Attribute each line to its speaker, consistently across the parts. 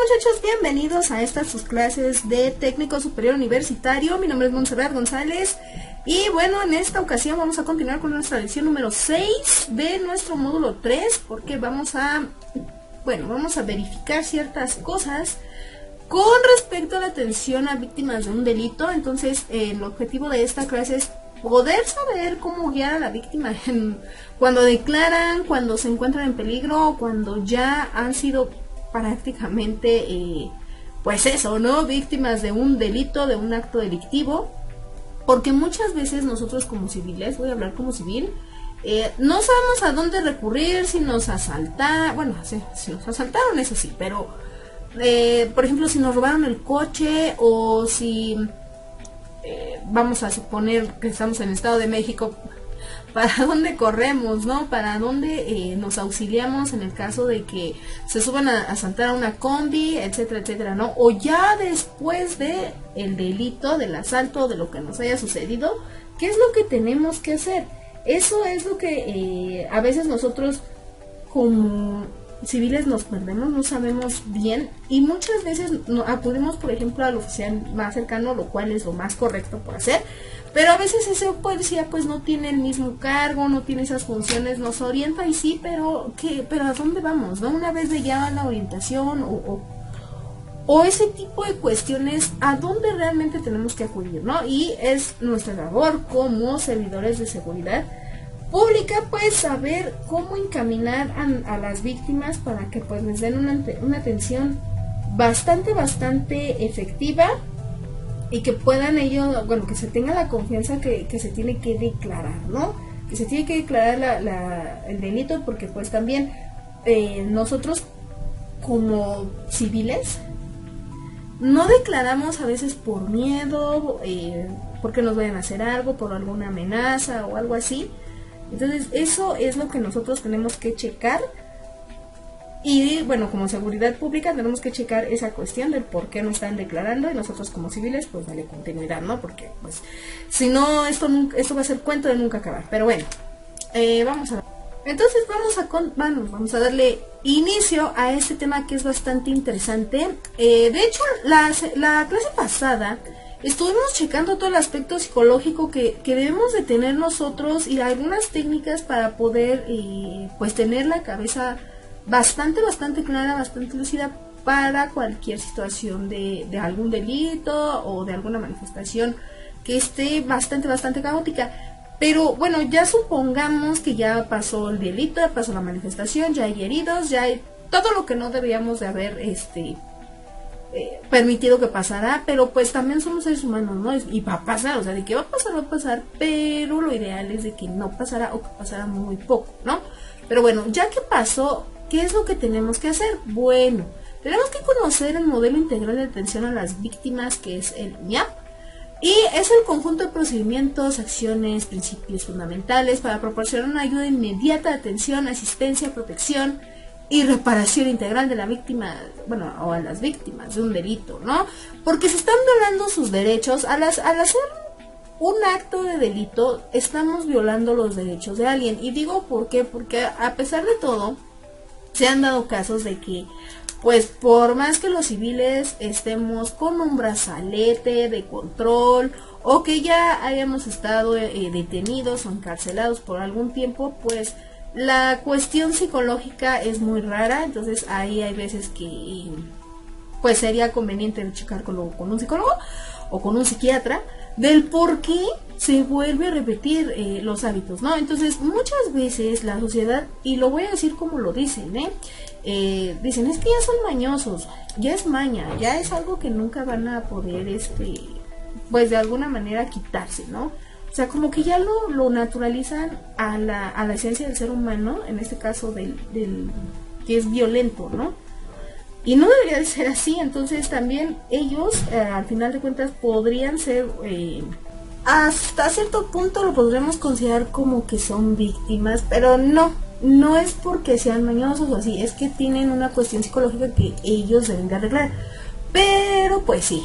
Speaker 1: muchachos? Bienvenidos a estas sus clases de técnico superior universitario. Mi nombre es Montserrat González y bueno, en esta ocasión vamos a continuar con nuestra lección número 6 de nuestro módulo 3, porque vamos a verificar ciertas cosas con respecto a la atención a víctimas de un delito. Entonces, el objetivo de esta clase es poder saber cómo guiar a la víctima cuando declaran, cuando se encuentran en peligro, cuando ya han sido prácticamente, pues eso, ¿no? Víctimas de un delito, de un acto delictivo. Porque muchas veces nosotros como civiles, voy a hablar como civil, no sabemos a dónde recurrir, si nos asaltaron, bueno, si nos asaltaron, eso sí, pero, por ejemplo, si nos robaron el coche o si... vamos a suponer que estamos en el Estado de México, ¿para dónde corremos, no? ¿Para dónde nos auxiliamos en el caso de que se suban a asaltar a una combi, etcétera, etcétera, ¿no? O ya después de el delito, del asalto, de lo que nos haya sucedido, ¿qué es lo que tenemos que hacer? Eso es lo que a veces nosotros como civiles nos perdemos, no sabemos bien, y muchas veces acudimos, por ejemplo, al oficial más cercano, lo cual es lo más correcto por hacer, pero a veces ese policía pues no tiene el mismo cargo, no tiene esas funciones, nos orienta y sí, pero ¿a dónde vamos? ¿No? Una vez de ya la orientación o ese tipo de cuestiones, ¿a dónde realmente tenemos que acudir, no? Y es nuestra labor como servidores de seguridad pública, pues saber cómo encaminar a las víctimas para que pues les den una atención bastante efectiva y que puedan ellos, bueno, que se tenga la confianza que se tiene que declarar, ¿no? Que se tiene que declarar el delito, porque pues también nosotros como civiles no declaramos a veces por miedo, porque nos vayan a hacer algo, por alguna amenaza o algo así. Entonces eso es lo que nosotros tenemos que checar, y bueno, como seguridad pública tenemos que checar esa cuestión del por qué no están declarando, y nosotros como civiles pues darle continuidad, ¿no? Porque pues si no, esto va a ser cuento de nunca acabar. Pero bueno, vamos a darle inicio a este tema que es bastante interesante. De hecho, la clase pasada estuvimos checando todo el aspecto psicológico que debemos de tener nosotros y algunas técnicas para poder pues tener la cabeza bastante clara, bastante lúcida para cualquier situación de algún delito o de alguna manifestación que esté bastante caótica. Pero bueno, ya supongamos que ya pasó el delito, ya pasó la manifestación, ya hay heridos, ya hay todo lo que no deberíamos de haber permitido que pasara, pero pues también somos seres humanos, ¿no? Y va a pasar, o sea, de que va a pasar, pero lo ideal es de que no pasara o que pasara muy poco, ¿no? Pero bueno, ya que pasó, ¿qué es lo que tenemos que hacer? Bueno, tenemos que conocer el modelo integral de atención a las víctimas, que es el MIAP, y es el conjunto de procedimientos, acciones, principios fundamentales para proporcionar una ayuda inmediata de atención, asistencia, protección y reparación integral de la víctima, bueno, o a las víctimas de un delito, ¿no? Porque se están violando sus derechos. Al hacer un acto de delito, estamos violando los derechos de alguien. Y digo ¿por qué? Porque a pesar de todo, se han dado casos de que, pues por más que los civiles estemos con un brazalete de control, o que ya hayamos estado detenidos o encarcelados por algún tiempo, pues la cuestión psicológica es muy rara. Entonces ahí hay veces que pues sería conveniente checar con un psicólogo o con un psiquiatra del por qué se vuelve a repetir los hábitos, ¿no? Entonces muchas veces la sociedad, y lo voy a decir como lo dicen, dicen, es que ya son mañosos, ya es maña, ya es algo que nunca van a poder pues de alguna manera quitarse, ¿no? O sea, como que ya lo naturalizan a la esencia del ser humano, en este caso del que es violento, ¿no? Y no debería de ser así. Entonces también ellos, al final de cuentas, podrían ser, hasta cierto punto lo podríamos considerar como que son víctimas, pero no es porque sean mañosos o así, es que tienen una cuestión psicológica que ellos deben de arreglar. Pero pues sí,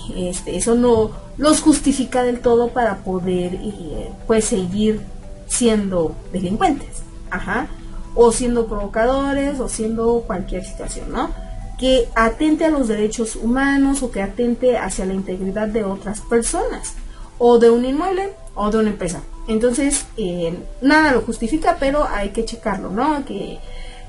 Speaker 1: eso no los justifica del todo para poder pues seguir siendo delincuentes, o siendo provocadores, o siendo cualquier situación, ¿no? que atente a los derechos humanos o que atente hacia la integridad de otras personas, o de un inmueble o de una empresa. Entonces, nada lo justifica, pero hay que checarlo, ¿no? Que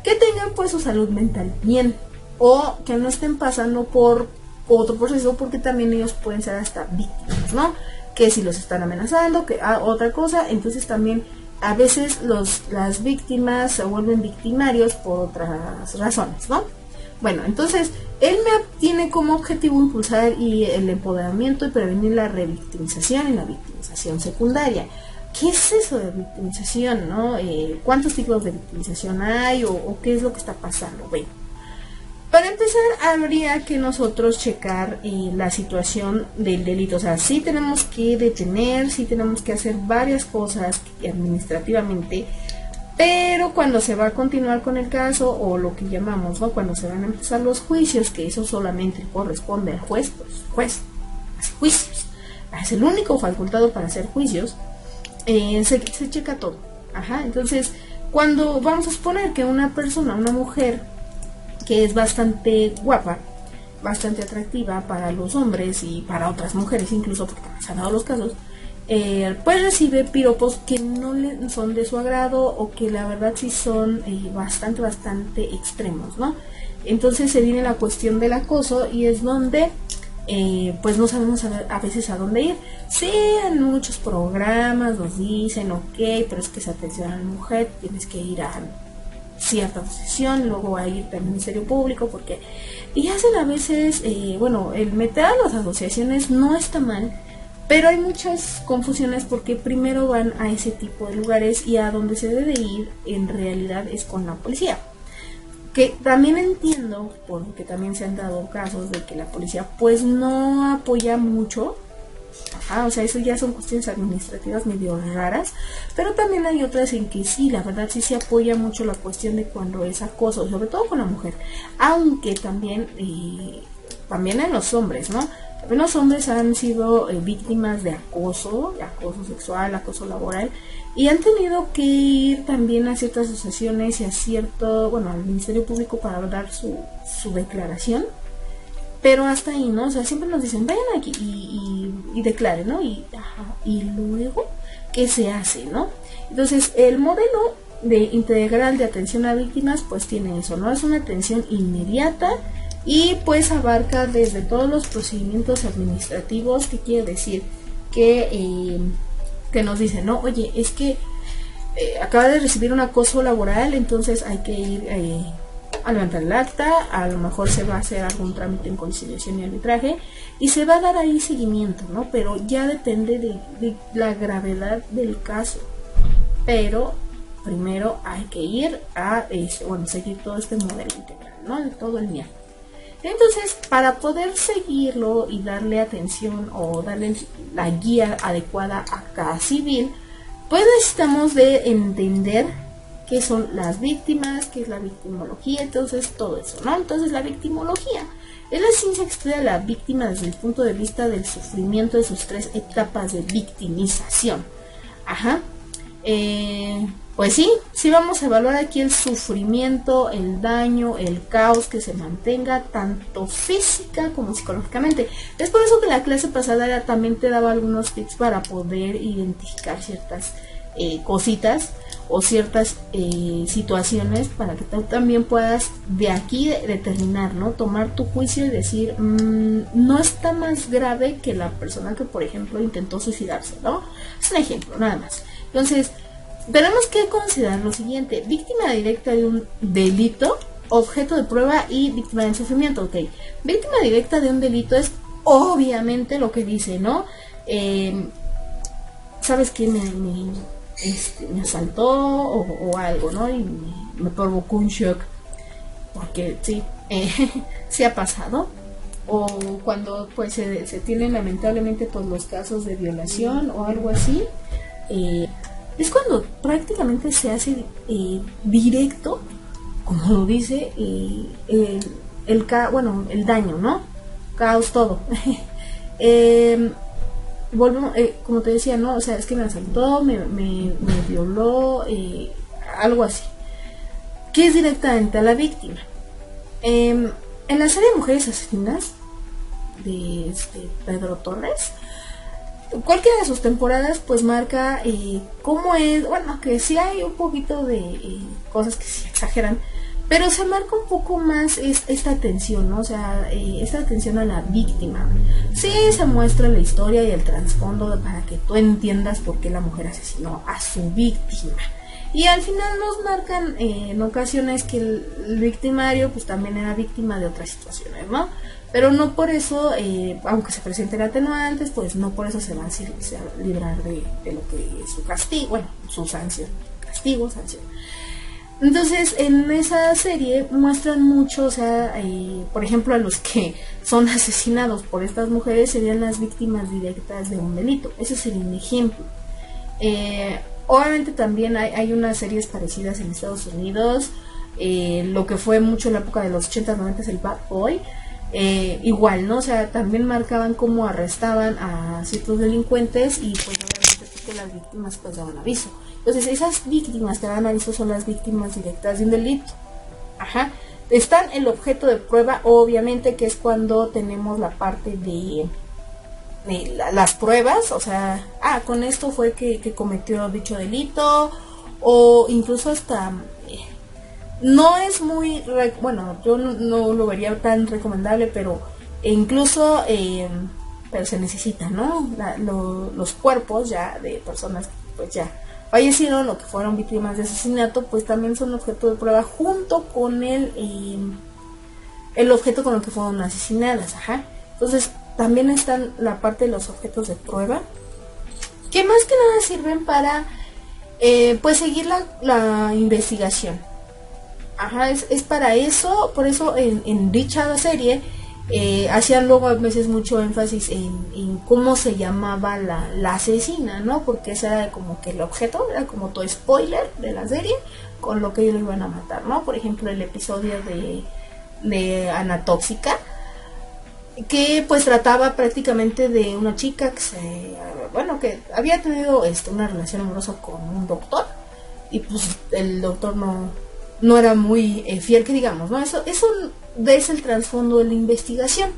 Speaker 1: tengan pues su salud mental bien, o que no estén pasando por otro proceso, porque también ellos pueden ser hasta víctimas, ¿no? Que si los están amenazando, que otra cosa. Entonces también a veces las víctimas se vuelven victimarios por otras razones, ¿no? Bueno, entonces el MEAP tiene como objetivo impulsar el empoderamiento y prevenir la revictimización y la victimización secundaria. ¿Qué es eso de victimización, no? ¿Cuántos tipos de victimización hay o qué es lo que está pasando? Bueno, para empezar habría que nosotros checar la situación del delito. O sea, sí tenemos que detener, sí tenemos que hacer varias cosas administrativamente, pero cuando se va a continuar con el caso, o lo que llamamos, ¿no?, cuando se van a empezar los juicios, que eso solamente corresponde al juez, pues juez hace juicios, es el único facultado para hacer juicios. Se checa todo. Ajá, entonces, cuando vamos a suponer que una persona, una mujer que es bastante guapa, bastante atractiva para los hombres y para otras mujeres incluso, porque también se han dado los casos, pues recibe piropos que no le son de su agrado, o que la verdad sí son bastante extremos, ¿no? Entonces se viene la cuestión del acoso, y es donde pues no sabemos a veces a dónde ir. Sí, en muchos programas nos dicen, ok, pero es que esa atención a la mujer tienes que ir a cierta asociación, luego a ir al Ministerio Público, porque y hacen a veces, bueno, el meter a las asociaciones no está mal, pero hay muchas confusiones, porque primero van a ese tipo de lugares, y a donde se debe ir en realidad es con la policía. Que también entiendo, porque también se han dado casos de que la policía pues no apoya mucho. Ajá, o sea, eso ya son cuestiones administrativas medio raras, pero también hay otras en que sí, la verdad sí se apoya mucho la cuestión de cuando es acoso, sobre todo con la mujer, aunque también en los hombres, ¿no? También los hombres han sido víctimas de acoso sexual, acoso laboral, y han tenido que ir también a ciertas asociaciones y al Ministerio Público para dar su declaración. Pero hasta ahí, ¿no? O sea, siempre nos dicen, vayan aquí y declaren, ¿no? Y luego, ¿qué se hace, no? Entonces, el modelo integral de atención a víctimas, pues tiene eso, ¿no? Es una atención inmediata, y pues abarca desde todos los procedimientos administrativos. ¿Qué quiere decir? Que nos dicen, no, oye, es que acaba de recibir un acoso laboral, entonces hay que ir a levantar el acta, a lo mejor se va a hacer algún trámite en conciliación y arbitraje, y se va a dar ahí seguimiento, ¿no? Pero ya depende de la gravedad del caso. Pero primero hay que ir a seguir todo este modelo integral, ¿no? De todo el MIAP. Entonces, para poder seguirlo y darle atención o darle la guía adecuada a cada civil, pues necesitamos de entender qué son las víctimas, qué es la victimología, entonces todo eso, ¿no? Entonces la victimología es la ciencia que estudia a la víctima desde el punto de vista del sufrimiento de sus 3 etapas de victimización. Ajá. Pues sí vamos a evaluar aquí el sufrimiento, el daño, el caos que se mantenga tanto física como psicológicamente. Es por eso que la clase pasada también te daba algunos tips para poder identificar ciertas cositas o ciertas situaciones, para que tú también puedas de aquí determinar, ¿no? Tomar tu juicio y decir, no está más grave que la persona que, por ejemplo, intentó suicidarse, ¿no? Es un ejemplo, nada más. Entonces, tenemos que considerar lo siguiente: víctima directa de un delito, objeto de prueba y víctima del sufrimiento. Ok, víctima directa de un delito es obviamente lo que dice, ¿no? ¿Sabes qué? Me asaltó o algo, ¿no? Y me provocó un shock, porque sí, sí ha pasado. O cuando pues se tienen lamentablemente pues los casos de violación o algo así, es cuando prácticamente se hace directo, como lo dice, el daño, ¿no? Caos, todo. Volvemos, como te decía, ¿no? O sea, es que me asaltó, me violó, algo así. ¿Qué es directamente a la víctima? en la serie Mujeres Asesinas de Pedro Torres, cualquiera de sus temporadas pues marca cómo es, bueno, que sí hay un poquito de cosas que se exageran, pero se marca un poco más esta atención, ¿no? O sea, esta atención a la víctima. Sí se muestra la historia y el trasfondo para que tú entiendas por qué la mujer asesinó a su víctima. Y al final nos marcan en ocasiones que el victimario pues también era víctima de otras situaciones, ¿no? Pero no por eso, aunque se presenten atenuantes, pues no por eso se va a librar de lo que es su castigo, bueno, su sanción, castigo, sanción. Entonces, en esa serie muestran mucho, o sea, por ejemplo, a los que son asesinados por estas mujeres serían las víctimas directas de un delito. Ese sería un ejemplo. Obviamente también hay unas series parecidas en Estados Unidos, lo que fue mucho en la época de los 80, 90 el Bad Boy. Igual, ¿no? O sea, también marcaban cómo arrestaban a ciertos delincuentes y pues obviamente que las víctimas pues daban aviso. Entonces esas víctimas que dan aviso son las víctimas directas de un delito. Ajá. Están el objeto de prueba, obviamente, que es cuando tenemos la parte de las pruebas, o sea, con esto fue que cometió dicho delito, o incluso hasta no es muy, bueno, yo no lo vería tan recomendable, pero incluso, pero se necesita, ¿no? Los cuerpos ya de personas que pues ya fallecieron o que fueron víctimas de asesinato, pues también son objeto de prueba junto con el objeto con el que fueron asesinadas, ajá. Entonces también están la parte de los objetos de prueba, que más que nada sirven para pues seguir la investigación. Ajá, es para eso, por eso en dicha serie hacían luego a veces mucho énfasis en cómo se llamaba la asesina, ¿no? Porque ese era como que el objeto, era como todo spoiler de la serie, con lo que ellos lo iban a matar, ¿no? Por ejemplo, el episodio de Ana Tóxica, que pues trataba prácticamente de una chica que había tenido una relación amorosa con un doctor, y pues el doctor no era muy fiel, que digamos, ¿no? Eso es el trasfondo de la investigación.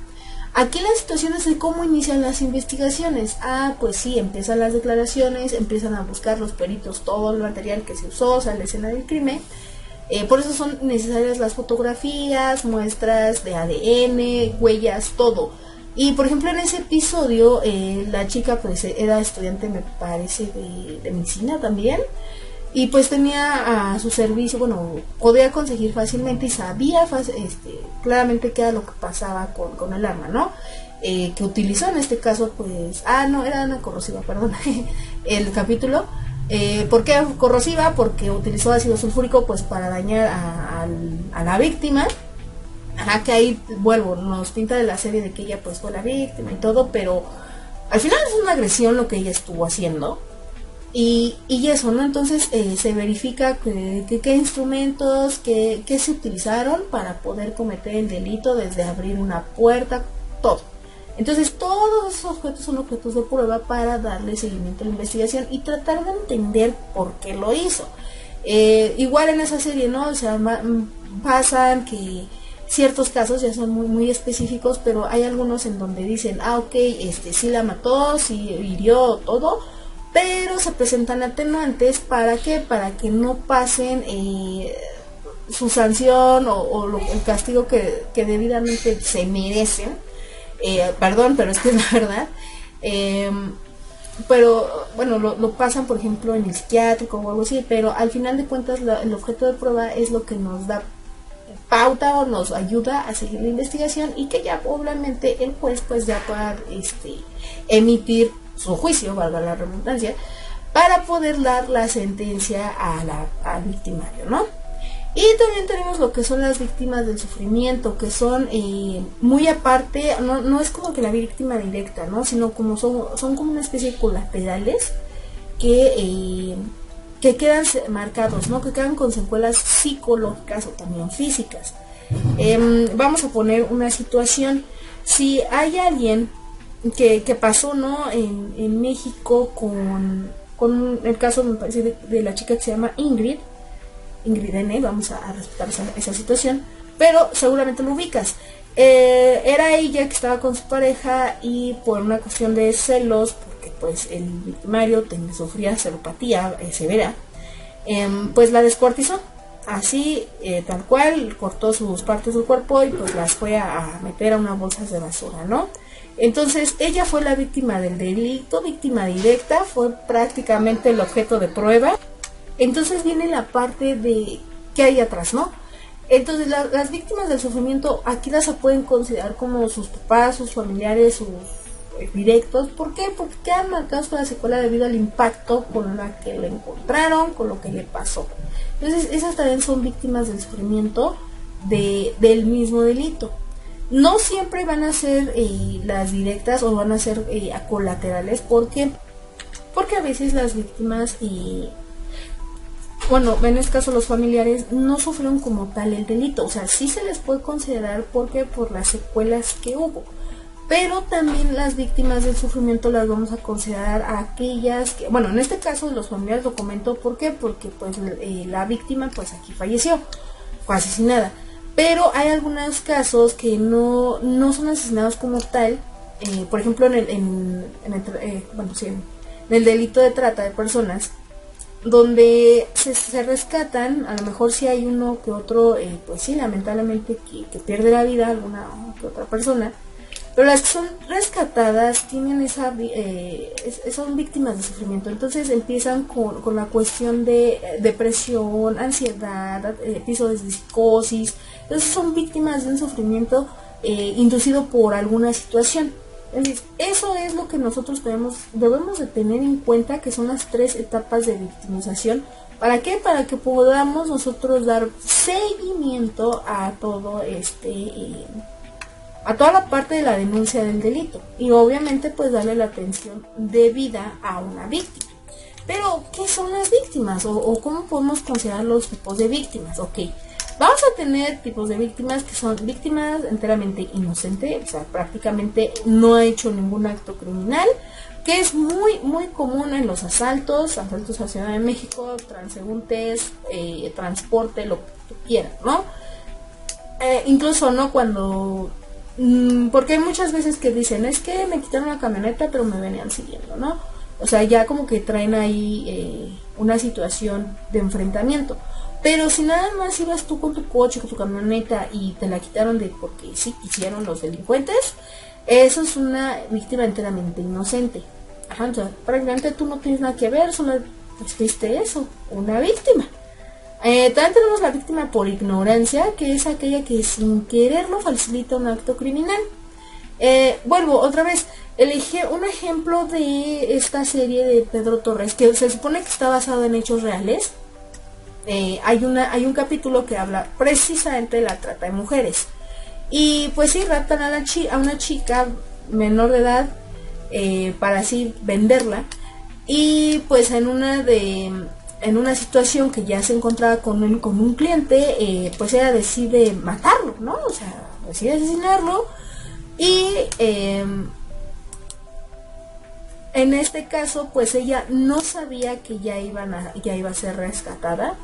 Speaker 1: Aquí la situación es de cómo inician las investigaciones. Pues sí, empiezan las declaraciones, empiezan a buscar los peritos, todo el material que se usó, o sea, la escena del crimen. Por eso son necesarias las fotografías, muestras de ADN, huellas, todo. Y por ejemplo en ese episodio, la chica pues era estudiante, me parece, de medicina también. Y pues tenía a su servicio, bueno, podía conseguir fácilmente y sabía claramente qué era lo que pasaba con el arma, ¿no? Que utilizó en este caso, pues, no, era una corrosiva, perdón, el capítulo. ¿Por qué corrosiva? Porque utilizó ácido sulfúrico pues para dañar a la víctima. Ajá, que ahí, vuelvo, nos pinta de la serie de que ella pues fue la víctima y todo, pero al final es una agresión lo que ella estuvo haciendo. Y eso, ¿no? Entonces se verifica qué instrumentos, qué se utilizaron para poder cometer el delito, desde abrir una puerta, todo. Entonces todos esos objetos son objetos de prueba para darle seguimiento a la investigación y tratar de entender por qué lo hizo. Igual en esa serie, ¿no? O sea, pasan que ciertos casos ya son muy, muy específicos, pero hay algunos en donde dicen, ok, sí la mató, sí hirió, todo, pero se presentan atenuantes. ¿Para qué? Para que no pasen su sanción o el castigo que debidamente se merecen. Perdón, pero es que es la verdad. Pero bueno, lo pasan por ejemplo en el psiquiátrico o algo así, pero al final de cuentas el objeto de prueba es lo que nos da pauta o nos ayuda a seguir la investigación, y que ya obviamente el juez pues ya pueda emitir su juicio, valga la redundancia, para poder dar la sentencia al victimario, ¿no? Y también tenemos lo que son las víctimas del sufrimiento, que son muy aparte, no es como que la víctima directa, ¿no? Sino como son como una especie de colaterales que quedan marcados, ¿no? Que quedan con secuelas psicológicas o también físicas. Vamos a poner una situación. Si hay alguien que pasó, ¿no? En México con el caso, me parece, de la chica que se llama Ingrid N, vamos a respetar esa situación, pero seguramente lo ubicas. Era ella que estaba con su pareja y por una cuestión de celos, porque pues el victimario sufría celopatía severa, pues la descuartizó. Así, tal cual, cortó sus partes del cuerpo y pues las fue a meter a unas bolsas de basura, ¿no? Entonces ella fue la víctima del delito, víctima directa, fue prácticamente el objeto de prueba. Entonces viene la parte de qué hay atrás, ¿no? Entonces las víctimas del sufrimiento aquí las se pueden considerar como sus papás, sus familiares, sus directos. ¿Por qué? Porque quedan marcados con la secuela debido al impacto con la que lo encontraron, con lo que le pasó. Entonces esas también son víctimas del sufrimiento del mismo delito. No siempre van a ser las directas o van a ser colaterales. ¿Por qué? Porque a veces las víctimas bueno, en este caso los familiares no sufrieron como tal el delito, o sea, sí se les puede considerar porque por las secuelas que hubo, pero también las víctimas del sufrimiento las vamos a considerar a aquellas que, bueno, en este caso los familiares lo comento, ¿por qué? Porque pues la víctima pues aquí falleció, fue asesinada, pero hay algunos casos que no son asesinados como tal, por ejemplo en el delito de trata de personas, donde se rescatan, a lo mejor si hay uno que otro, pues sí, lamentablemente que pierde la vida, alguna que otra persona, pero las que son rescatadas tienen son víctimas de sufrimiento. Entonces empiezan con la cuestión de depresión, ansiedad, episodios de psicosis. Entonces son víctimas de un sufrimiento inducido por alguna situación. Entonces, eso es lo que nosotros debemos de tener en cuenta, que son las 3 etapas de victimización. ¿Para qué? Para que podamos nosotros dar seguimiento a todo a toda la parte de la denuncia del delito, y obviamente pues darle la atención debida a una víctima. Pero, ¿qué son las víctimas? ¿O cómo podemos considerar los tipos de víctimas? Ok, vamos a tener tipos de víctimas que son víctimas enteramente inocentes, o sea, prácticamente no ha hecho ningún acto criminal, que es muy común en los asaltos a Ciudad de México, transeúntes, transporte, lo que tú quieras, ¿no? Incluso, ¿no? Cuando... porque hay muchas veces que dicen, es que me quitaron la camioneta pero me venían siguiendo, ¿no? O sea, ya como que traen ahí una situación de enfrentamiento. Pero si nada más ibas tú con tu coche, con tu camioneta y te la quitaron porque sí quisieron los delincuentes, eso es una víctima enteramente inocente. Ajá, o sea, prácticamente tú no tienes nada que ver, solo fuiste eso, una víctima. También tenemos la víctima por ignorancia, que es aquella que sin quererlo facilita un acto criminal. Vuelvo otra vez, elegí un ejemplo de esta serie de Pedro Torres, que se supone que está basado en hechos reales. Hay un capítulo que habla precisamente de la trata de mujeres. Y pues sí, raptan a una chica menor de edad para así venderla. Y pues en una situación que ya se encontraba con un cliente, pues ella decide matarlo, ¿no? O sea, decide asesinarlo. Y en este caso, pues ella no sabía que ya iba a ser rescatada.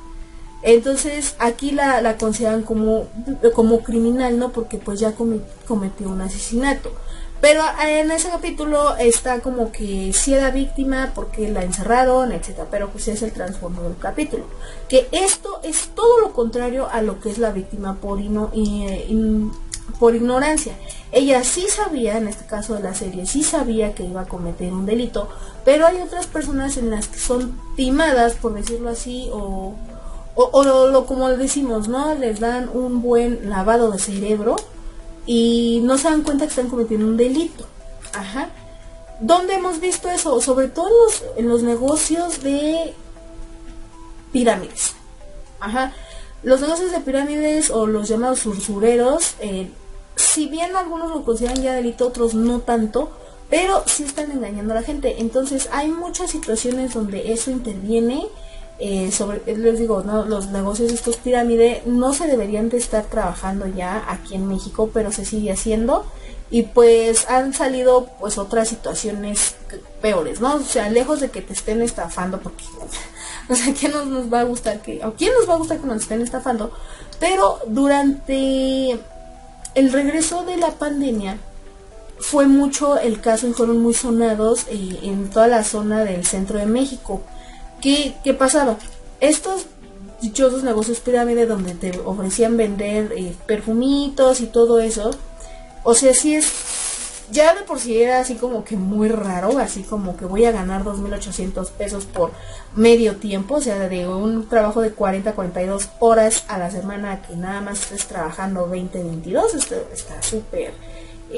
Speaker 1: Entonces aquí la consideran como criminal, ¿no? Porque pues ya cometió un asesinato. Pero en ese capítulo está como que sí era víctima porque la encerraron, etcétera. Pero pues es el trasfondo del capítulo. Que esto es todo lo contrario a lo que es la víctima por ignorancia. Ella sí sabía, en este caso de la serie, sí sabía que iba a cometer un delito. Pero hay otras personas en las que son timadas, por decirlo así, o como decimos, ¿no? Les dan un buen lavado de cerebro y no se dan cuenta que están cometiendo un delito. Ajá. ¿Dónde hemos visto eso? Sobre todo en los negocios de pirámides. Ajá. Los negocios de pirámides o los llamados usureros, si bien algunos lo consideran ya delito, otros no tanto, pero sí están engañando a la gente. Entonces hay muchas situaciones donde eso interviene. Les digo, ¿no? Los negocios de estos pirámides no se deberían de estar trabajando ya aquí en México, pero se sigue haciendo, y pues han salido pues otras situaciones peores, ¿no? O sea, lejos de que te estén estafando, porque o sea, ¿quién nos va a gustar que nos estén estafando? Pero durante el regreso de la pandemia fue mucho el caso y fueron muy sonados en toda la zona del centro de México. ¿Qué pasaba? Estos dichosos negocios pirámide donde te ofrecían vender perfumitos y todo eso, o sea, sí es, ya de por sí era así como que muy raro, así como que voy a ganar 2,800 pesos por medio tiempo, o sea, de un trabajo de 40-42 horas a la semana que nada más estés trabajando 20-22, está súper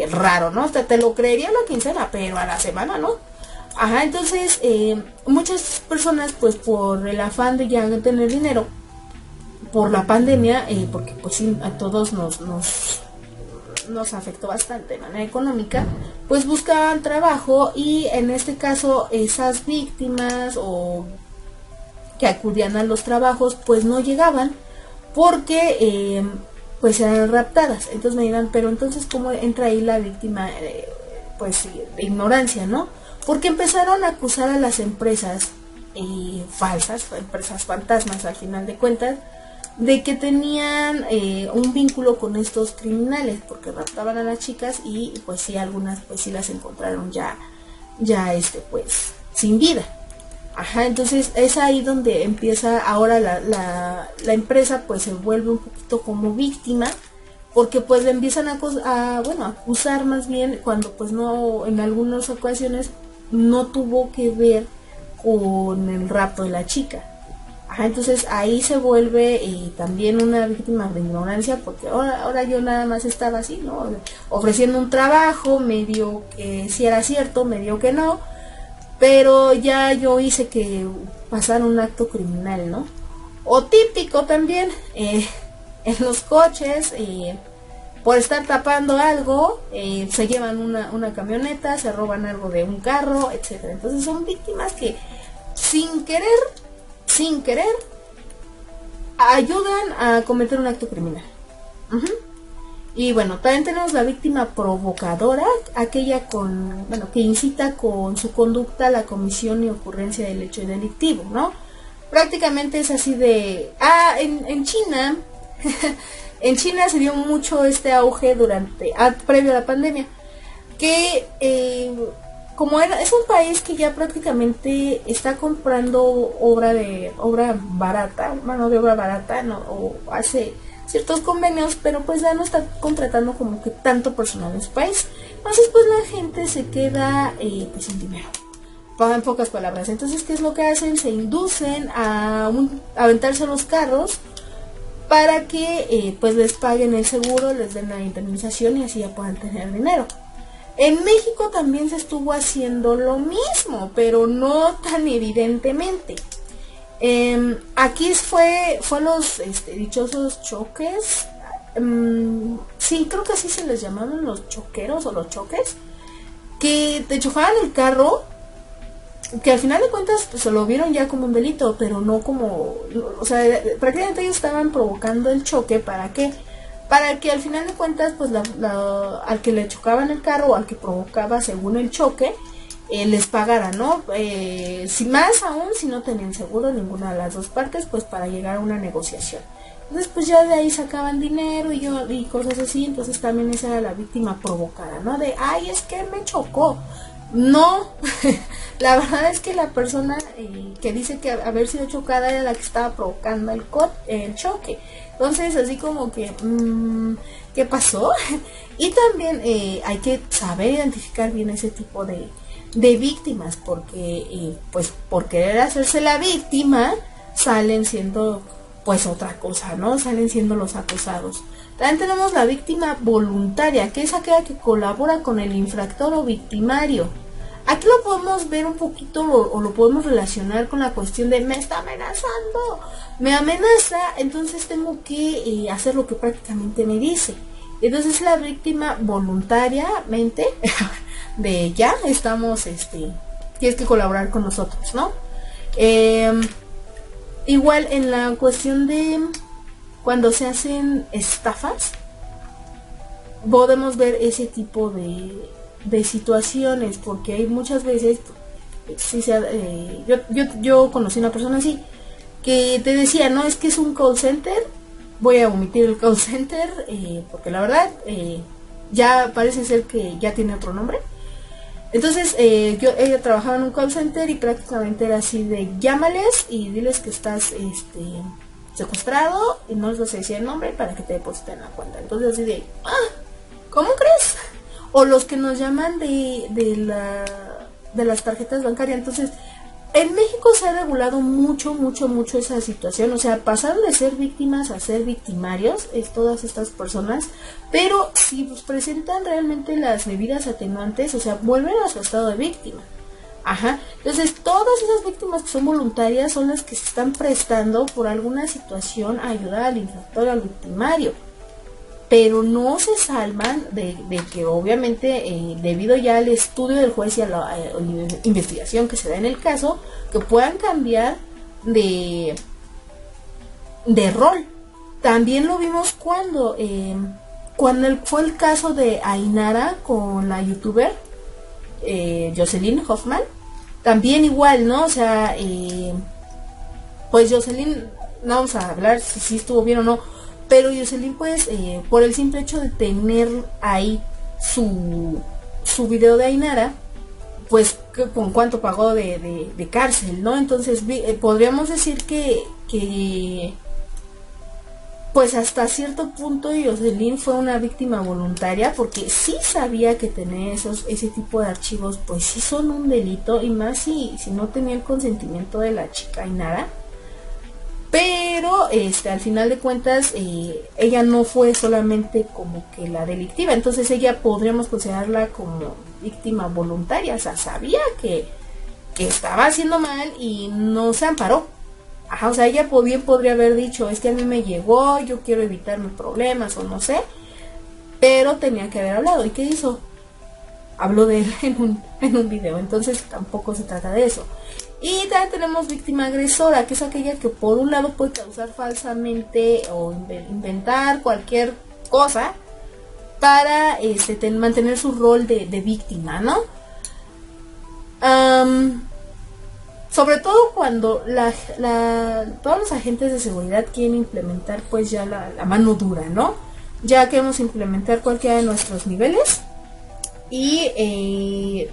Speaker 1: raro, ¿no? Hasta te lo creería la quincena, pero a la semana no. Ajá, entonces muchas personas, pues por el afán de ya tener dinero por la pandemia, porque pues sí, a todos nos afectó bastante de manera económica, pues buscaban trabajo, y en este caso esas víctimas o que acudían a los trabajos pues no llegaban porque pues eran raptadas. Entonces me dirán, pero entonces ¿cómo entra ahí la víctima pues de ignorancia, ¿no? Porque empezaron a acusar a las empresas falsas, empresas fantasmas al final de cuentas, de que tenían un vínculo con estos criminales, porque raptaban a las chicas y pues sí, algunas pues sí las encontraron ya pues sin vida. Ajá, entonces es ahí donde empieza ahora la empresa, pues se vuelve un poquito como víctima, porque pues le empiezan a acusar más bien, cuando pues no, en algunas ocasiones no tuvo que ver con el rapto de la chica. Ajá, entonces ahí se vuelve también una víctima de ignorancia, porque ahora yo nada más estaba así, ¿no? Ofreciendo un trabajo, medio que sí era cierto, medio que no, pero ya yo hice que pasara un acto criminal, ¿no? O típico también, en los coches, por estar tapando algo, se llevan una camioneta, se roban algo de un carro, etcétera. Entonces son víctimas que sin querer, ayudan a cometer un acto criminal. Y bueno, también tenemos la víctima provocadora, aquella que incita con su conducta a la comisión y ocurrencia del hecho delictivo, ¿no? Prácticamente es así de... en China, en China se dio mucho este auge previo a la pandemia, que es un país que ya prácticamente está comprando mano de obra barata, ¿no? O hace ciertos convenios, pero pues ya no está contratando como que tanto personal en su país. Entonces pues la gente se queda pues sin dinero, en pocas palabras. Entonces, ¿qué es lo que hacen? Se inducen a aventarse los carros para que pues les paguen el seguro, les den la indemnización y así ya puedan tener dinero. En México también se estuvo haciendo lo mismo, pero no tan evidentemente. Aquí fue los dichosos choques. Sí, creo que así se les llamaban, los choqueros o los choques, que te chocaban el carro, que al final de cuentas pues, se lo vieron ya como un delito, pero no como, o sea, prácticamente ellos estaban provocando el choque. ¿Para qué? Para que al final de cuentas pues al que le chocaban el carro o al que provocaba según el choque les pagara, ¿no? Si más aún si no tenían seguro ninguna de las dos partes, pues para llegar a una negociación. Entonces pues ya de ahí sacaban dinero y cosas así. Entonces también esa era la víctima provocada, ¿no? De, ay, es que me chocó. No, la verdad es que la persona que dice que haber sido chocada era la que estaba provocando el choque. Entonces así como que, ¿qué pasó? Y también hay que saber identificar bien ese tipo de víctimas, porque pues por querer hacerse la víctima salen siendo pues otra cosa, ¿no? Salen siendo los acusados. También tenemos la víctima voluntaria, que es aquella que colabora con el infractor o victimario. Aquí lo podemos ver un poquito o lo podemos relacionar con la cuestión de me está amenazando, me amenaza, entonces tengo que hacer lo que prácticamente me dice. Entonces la víctima voluntariamente de ya estamos, tienes que colaborar con nosotros, ¿no? Igual en la cuestión de cuando se hacen estafas, podemos ver ese tipo de situaciones, porque hay muchas veces, yo conocí una persona así, que te decía, no, es que es un call center voy a omitir el call center, porque la verdad ya parece ser que ya tiene otro nombre. Entonces ella trabajaba en un call center y prácticamente era así de llámales y diles que estás secuestrado y no les vas a decir el nombre para que te depositen la cuenta. Entonces así de, ¿cómo crees? O los que nos llaman de las tarjetas bancarias. Entonces en México se ha regulado mucho esa situación, o sea, pasaron de ser víctimas a ser victimarios, todas estas personas, pero si presentan realmente las medidas atenuantes, o sea, vuelven a su estado de víctima. Entonces todas esas víctimas que son voluntarias son las que se están prestando por alguna situación a ayudar al infractor, al victimario, pero no se salvan de que obviamente debido ya al estudio del juez y a la investigación que se da en el caso, que puedan cambiar de rol. También lo vimos cuando fue el caso de Ainara con la youtuber Jocelyn Hoffman. También igual, ¿no? O sea, pues Jocelyn, no vamos a hablar si estuvo bien o no, pero Jocelyn pues por el simple hecho de tener ahí su video de Ainara, pues con cuánto pagó de cárcel, ¿no? Entonces podríamos decir que pues hasta cierto punto Jocelyn fue una víctima voluntaria, porque sí sabía que tener ese tipo de archivos pues sí son un delito, y más si no tenía el consentimiento de la chica Ainara. Pero al final de cuentas ella no fue solamente como que la delictiva, entonces ella podríamos considerarla como víctima voluntaria, o sea, sabía que estaba haciendo mal y no se amparó. O sea, ella bien podría haber dicho, es que a mí me llegó, yo quiero evitarme problemas o no sé, pero tenía que haber hablado. ¿Y qué hizo? Habló de él en un video, entonces tampoco se trata de eso. Y también tenemos víctima agresora, que es aquella que por un lado puede causar falsamente o inventar cualquier cosa para mantener su rol de víctima, ¿no? Sobre todo cuando todos los agentes de seguridad quieren implementar pues ya la mano dura, ¿no? Ya queremos implementar cualquiera de nuestros niveles y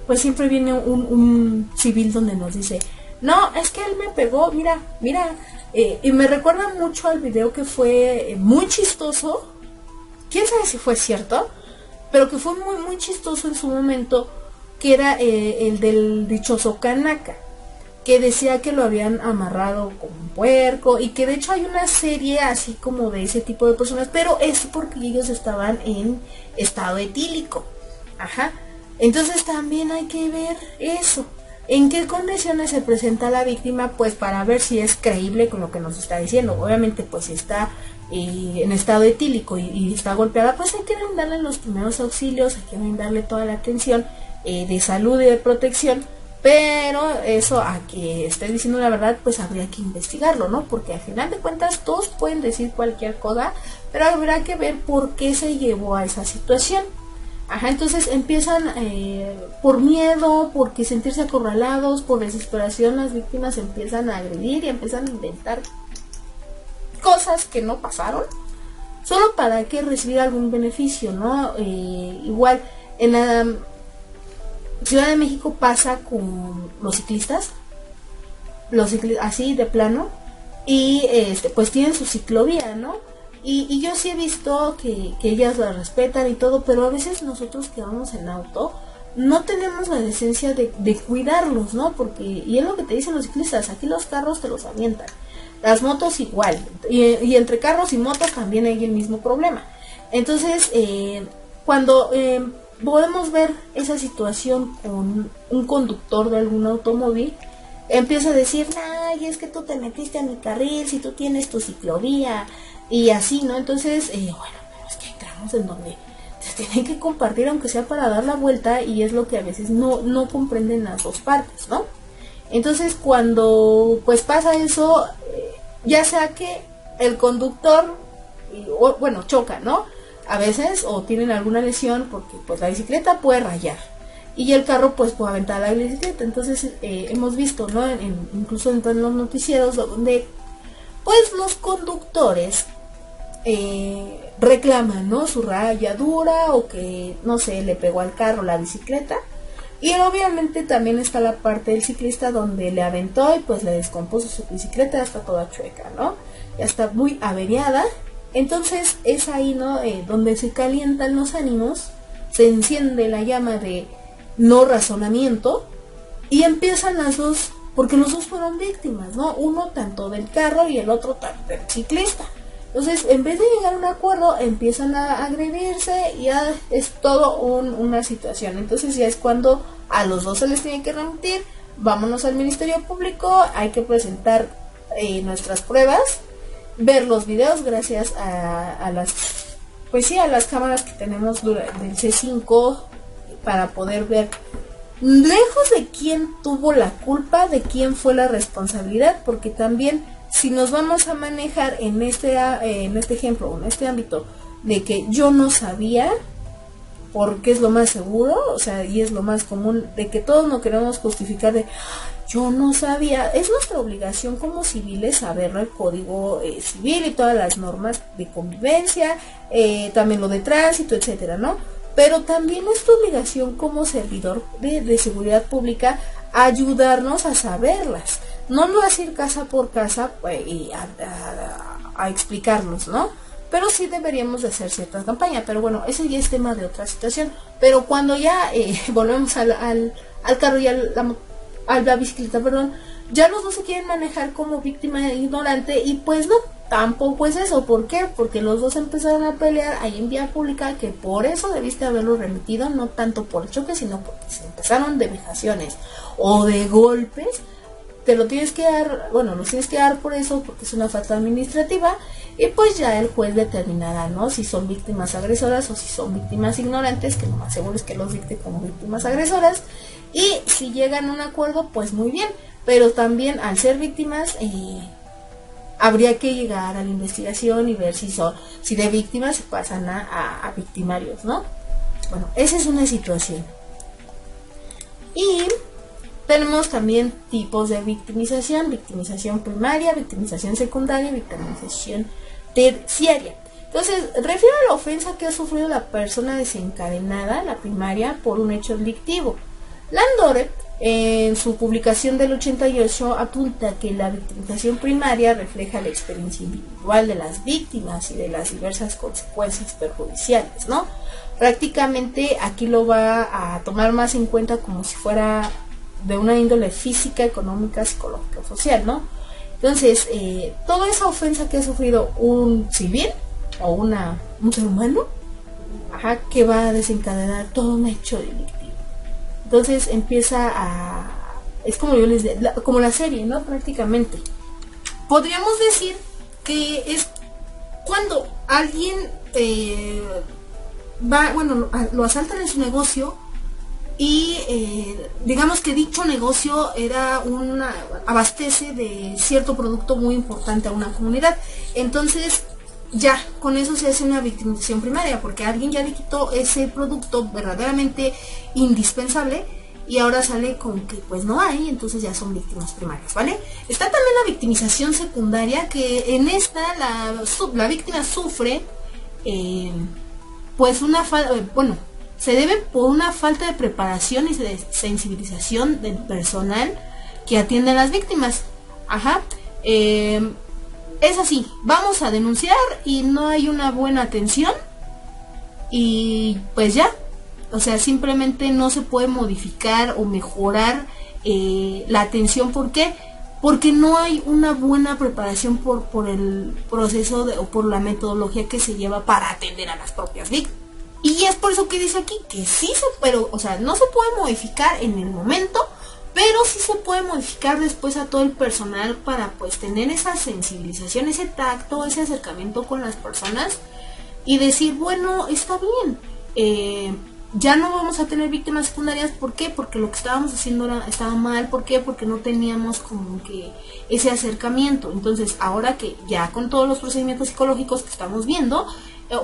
Speaker 1: pues siempre viene un civil donde nos dice, no, es que él me pegó, mira, y me recuerda mucho al video que fue muy chistoso, quién sabe si fue cierto, pero que fue muy chistoso en su momento, que era el del dichoso Kanaka, que decía que lo habían amarrado como un puerco, y que de hecho hay una serie así como de ese tipo de personas, pero es porque ellos estaban en estado etílico. Entonces también hay que ver eso, en qué condiciones se presenta la víctima, pues para ver si es creíble con lo que nos está diciendo. Obviamente pues si está en estado etílico y está golpeada, pues hay que brindarle los primeros auxilios, hay que brindarle toda la atención de salud y de protección, pero eso a que esté diciendo la verdad pues habría que investigarlo, ¿no? Porque al final de cuentas todos pueden decir cualquier cosa, pero habrá que ver por qué se llevó a esa situación. Entonces empiezan por miedo, porque sentirse acorralados, por desesperación, las víctimas empiezan a agredir y empiezan a inventar cosas que no pasaron, solo para que recibir algún beneficio, ¿no? Igual en la Ciudad de México pasa con los ciclistas así de plano, y pues tienen su ciclovía, ¿no? Y yo sí he visto que ellas la respetan y todo, pero a veces nosotros que vamos en auto no tenemos la decencia de cuidarlos, ¿no? Porque, y es lo que te dicen los ciclistas, aquí los carros te los avientan, las motos igual, y entre carros y motos también hay el mismo problema. Entonces, cuando podemos ver esa situación con un conductor de algún automóvil, empieza a decir, ay, es que tú te metiste a mi carril, si tú tienes tu ciclovía, y así, ¿no? Entonces, bueno, es que entramos en donde se tienen que compartir, aunque sea para dar la vuelta, y es lo que a veces no comprenden las dos partes, ¿no? Entonces, cuando pues pasa eso, ya sea que el conductor, bueno, choca, ¿no? A veces, o tienen alguna lesión, porque pues la bicicleta puede rayar, y el carro pues puede aventar la bicicleta. Entonces, hemos visto, ¿no? Incluso en los noticieros, donde pues los conductores reclama, ¿no? Su rayadura o que, no sé, le pegó al carro la bicicleta. Y obviamente también está la parte del ciclista donde le aventó y pues le descompuso su bicicleta, ya está toda chueca, ¿no? Ya está muy averiada. Entonces es ahí, ¿no? Donde se calientan los ánimos, se enciende la llama de no razonamiento y empiezan las dos, porque los dos fueron víctimas, ¿no? Uno tanto del carro y el otro tanto del ciclista. Entonces, en vez de llegar a un acuerdo, empiezan a agredirse y ya es todo una situación. Entonces ya es cuando a los dos se les tiene que remitir, vámonos al Ministerio Público, hay que presentar nuestras pruebas, ver los videos gracias a las, pues sí, a las cámaras que tenemos del C5 para poder ver, lejos de quién tuvo la culpa, de quién fue la responsabilidad, porque también si nos vamos a manejar en este ejemplo, en este ámbito, de que yo no sabía, porque es lo más seguro, o sea, y es lo más común, de que todos no queremos justificar de yo no sabía, es nuestra obligación como civiles saber el código civil y todas las normas de convivencia, también lo de tránsito, etcétera, ¿no? Pero también es tu obligación como servidor de seguridad pública ayudarnos a saberlas. No lo vas a ir casa por casa y a explicarnos, ¿no? Pero sí deberíamos de hacer cierta campaña. Pero bueno, ese ya es tema de otra situación. Pero cuando ya volvemos al carro y a la bicicleta, perdón, ya los dos se quieren manejar como víctima ignorante y pues no, tampoco es eso. ¿Por qué? Porque los dos empezaron a pelear ahí en vía pública, que por eso debiste haberlo remitido, no tanto por el choque, sino porque se empezaron de vejaciones o de golpes. Te lo tienes que dar, bueno, los tienes que dar por eso, porque es una falta administrativa, y pues ya el juez determinará, ¿no? Si son víctimas agresoras o si son víctimas ignorantes, que lo más seguro es que los dicte como víctimas agresoras, y si llegan a un acuerdo, pues muy bien, pero también al ser víctimas, habría que llegar a la investigación y ver si de víctimas se pasan a victimarios, ¿no? Bueno, esa es una situación. Y tenemos también tipos de victimización: victimización primaria, victimización secundaria y victimización terciaria. Entonces, refiere a la ofensa que ha sufrido la persona desencadenada, la primaria, por un hecho delictivo. Landore, en su publicación del 88, apunta que la victimización primaria refleja la experiencia individual de las víctimas y de las diversas consecuencias perjudiciales, ¿no? Prácticamente aquí lo va a tomar más en cuenta como si fuera de una índole física, económica, psicológica, social, ¿no? Entonces, toda esa ofensa que ha sufrido un civil o un ser humano, que va a desencadenar todo un hecho delictivo. Entonces empieza es como yo les decía, como la serie, ¿no? Prácticamente. Podríamos decir que es cuando alguien lo asaltan en su negocio y digamos que dicho negocio abastece de cierto producto muy importante a una comunidad. Entonces ya con eso se hace una victimización primaria, porque alguien ya le quitó ese producto verdaderamente indispensable y ahora sale con que pues no hay, entonces ya son víctimas primarias, ¿vale? Está también la victimización secundaria, que en esta la víctima sufre pues se debe por una falta de preparación y de sensibilización del personal que atiende a las víctimas. Es así, vamos a denunciar y no hay una buena atención y pues ya, o sea, simplemente no se puede modificar o mejorar la atención. ¿Por qué? Porque no hay una buena preparación por el proceso o por la metodología que se lleva para atender a las propias víctimas. Y es por eso que dice aquí que sí no se puede modificar en el momento, pero sí se puede modificar después a todo el personal para pues tener esa sensibilización, ese tacto, ese acercamiento con las personas y decir, bueno, está bien, ya no vamos a tener víctimas secundarias. ¿Por qué? Porque lo que estábamos haciendo estaba mal. ¿Por qué? Porque no teníamos como que ese acercamiento. Entonces, ahora que ya con todos los procedimientos psicológicos que estamos viendo,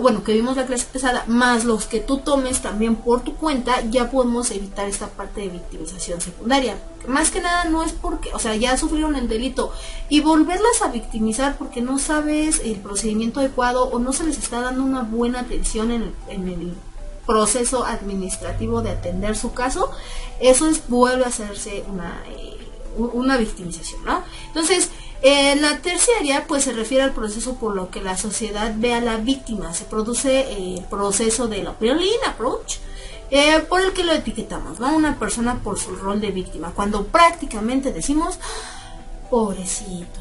Speaker 1: bueno, que vimos la clase pesada, más los que tú tomes también por tu cuenta, ya podemos evitar esta parte de victimización secundaria. Más que nada no es porque, o sea, ya sufrieron el delito y volverlas a victimizar porque no sabes el procedimiento adecuado o no se les está dando una buena atención en el proceso administrativo de atender su caso, eso vuelve a hacerse una victimización, ¿no? Entonces, la terciaria pues se refiere al proceso por lo que la sociedad ve a la víctima. Se produce el proceso de la Pearlin Approach, por el que lo etiquetamos, ¿no? Una persona por su rol de víctima, cuando prácticamente decimos, pobrecito,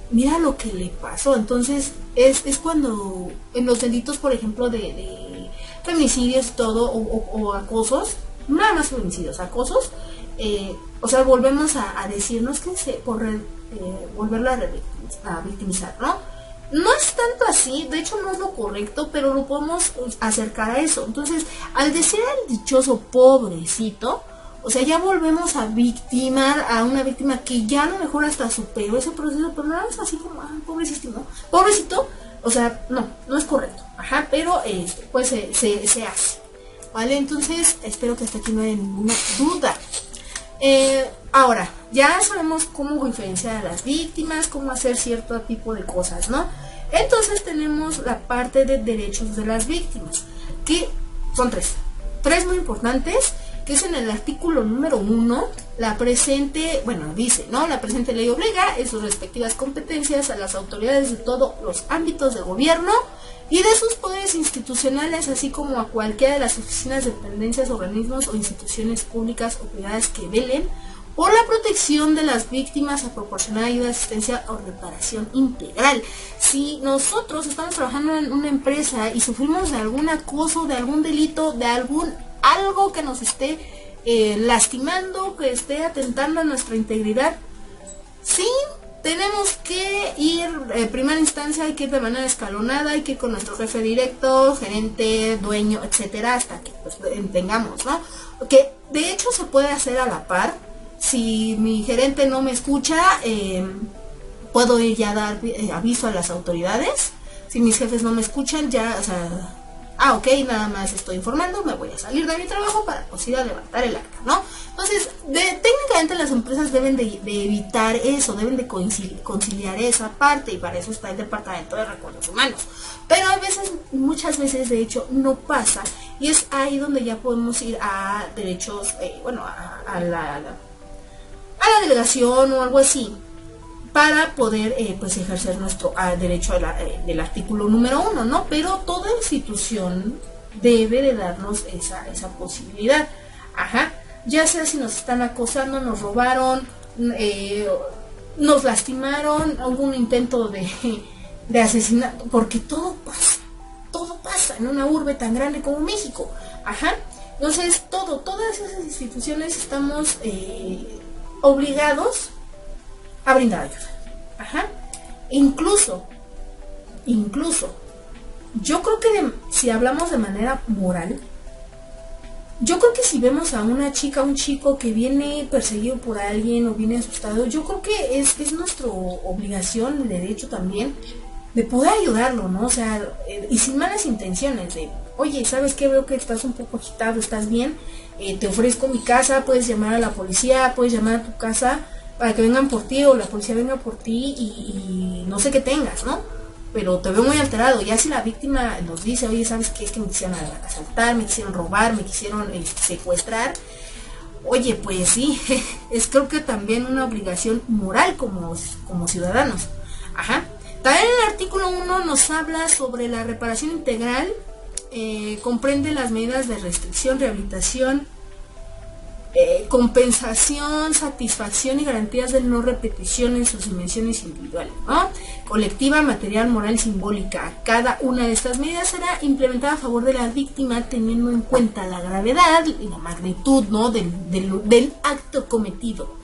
Speaker 1: mira lo que le pasó. Entonces es cuando en los delitos, por ejemplo, de feminicidios y todo, o acosos, nada más feminicidios, acosos, o sea, volvemos a decirnos que volverlo a victimizar, ¿no? No es tanto así, de hecho no es lo correcto, pero lo podemos acercar a eso. Entonces, al decir al dichoso pobrecito, o sea, ya volvemos a victimar a una víctima que ya a lo mejor hasta superó ese proceso, pero no es así como, pobrecito, o sea, no es correcto, pero pues se hace, ¿vale? Entonces, espero que hasta aquí no haya ninguna duda. Ahora, ya sabemos cómo diferenciar a las víctimas, cómo hacer cierto tipo de cosas, ¿no? Entonces tenemos la parte de derechos de las víctimas, que son tres muy importantes, que es en el artículo número 1, la presente, bueno, dice, ¿no? La presente ley obliga en sus respectivas competencias a las autoridades de todos los ámbitos de gobierno y de sus poderes institucionales, así como a cualquiera de las oficinas, dependencias, organismos o instituciones públicas o privadas que velen por la protección de las víctimas, a proporcionar ayuda, asistencia o reparación integral. Si nosotros estamos trabajando en una empresa y sufrimos de algún acoso, de algún delito, de algo que nos esté lastimando, que esté atentando a nuestra integridad, sí, tenemos que ir, primera instancia hay que ir de manera escalonada, hay que ir con nuestro jefe directo, gerente, dueño, etcétera, hasta que pues tengamos, ¿no? Que de hecho se puede hacer a la par. Si mi gerente no me escucha, puedo ir ya a dar aviso a las autoridades. Si mis jefes no me escuchan, ya, o sea, ok, nada más estoy informando, me voy a salir de mi trabajo para pues ir a levantar el acta, ¿no? Entonces, técnicamente las empresas deben de evitar eso, deben de conciliar esa parte, y para eso está el Departamento de Recursos Humanos. Pero a veces, muchas veces de hecho no pasa, y es ahí donde ya podemos ir a derechos, a la delegación o algo así, para poder pues ejercer nuestro derecho del artículo número 1, ¿no? Pero toda institución debe de darnos esa posibilidad, ya sea si nos están acosando, nos robaron, nos lastimaron, hubo un intento de asesinato, porque todo pasa en una urbe tan grande como México, entonces todas esas instituciones estamos obligados a brindar ayuda, incluso, yo creo que si hablamos de manera moral, yo creo que si vemos a una chica, un chico que viene perseguido por alguien o viene asustado, yo creo que es nuestra obligación, el derecho también, de poder ayudarlo, ¿no? O sea, y sin malas intenciones, de, oye, ¿sabes qué? Veo que estás un poco agitado, ¿estás bien? Te ofrezco mi casa, puedes llamar a la policía, puedes llamar a tu casa para que vengan por ti, o la policía venga por ti, y no sé qué tengas, ¿no? Pero te veo muy alterado. Ya si la víctima nos dice, oye, ¿sabes qué? Es que me quisieron asaltar, me quisieron robar, me quisieron secuestrar. Oye, pues sí, es creo que también una obligación moral como ciudadanos. También el artículo 1 nos habla sobre la reparación integral, comprende las medidas de restricción, rehabilitación, compensación, satisfacción y garantías de no repetición en sus dimensiones individuales, ¿no? Colectiva, material, moral y simbólica. Cada una de estas medidas será implementada a favor de la víctima teniendo en cuenta la gravedad y la magnitud, ¿no? del acto cometido,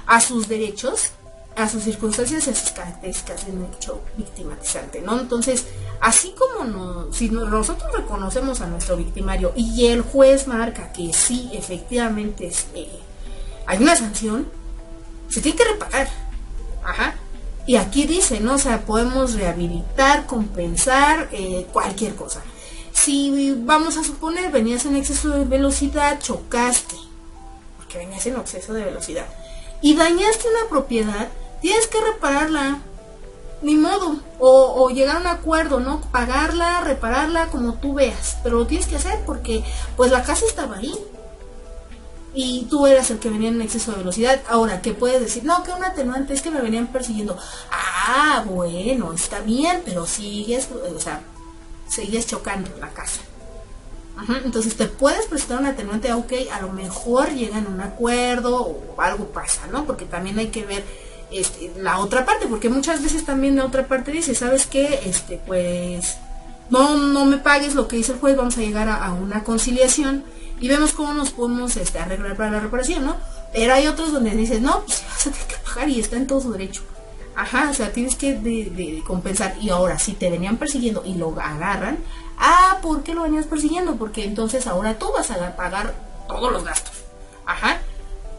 Speaker 1: a sus derechos, a sus circunstancias y a sus características del hecho victimizante, ¿no? Entonces, así como si nosotros reconocemos a nuestro victimario y el juez marca que sí, efectivamente hay una sanción, se tiene que reparar, Y aquí dice, ¿no? O sea, podemos rehabilitar, compensar, cualquier cosa. Si vamos a suponer, venías en exceso de velocidad, chocaste, porque venías en exceso de velocidad, y dañaste una propiedad, tienes que repararla, ni modo, o llegar a un acuerdo, ¿no? Pagarla, repararla, como tú veas, pero lo tienes que hacer porque pues la casa estaba ahí y tú eras el que venía en exceso de velocidad. Ahora, ¿qué puedes decir? No, que un atenuante es que me venían persiguiendo. Ah, bueno, está bien, pero sigues, o sea, seguías chocando la casa. Ajá, entonces te puedes presentar un atenuante, ok, a lo mejor llegan a un acuerdo o algo pasa, ¿no? Porque también hay que ver la otra parte, porque muchas veces también la otra parte dice, ¿sabes qué? Pues no me pagues lo que dice el juez, vamos a llegar a una conciliación y vemos cómo nos podemos arreglar para la reparación, ¿no? Pero hay otros donde dices, no, pues vas a tener que pagar y está en todo su derecho. Ajá, o sea, tienes que de compensar. Y ahora, si te venían persiguiendo y lo agarran, ¿por qué lo venías persiguiendo? Porque entonces ahora tú vas a pagar todos los gastos. Ajá.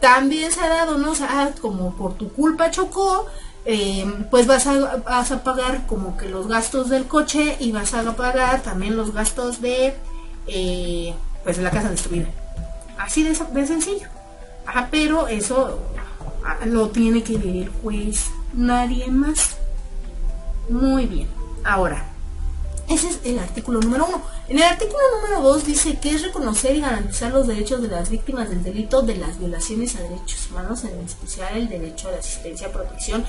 Speaker 1: También se ha dado, ¿no? O sea, como por tu culpa chocó, pues vas a pagar como que los gastos del coche y vas a pagar también los gastos de pues de la casa destruida. Así de sencillo. Ajá, pero eso lo tiene que ver el juez, nadie más. Muy bien. Ahora, ese es el artículo número 1. En el artículo número 2 dice que es reconocer y garantizar los derechos de las víctimas del delito de las violaciones a derechos humanos, en especial el derecho a la asistencia, protección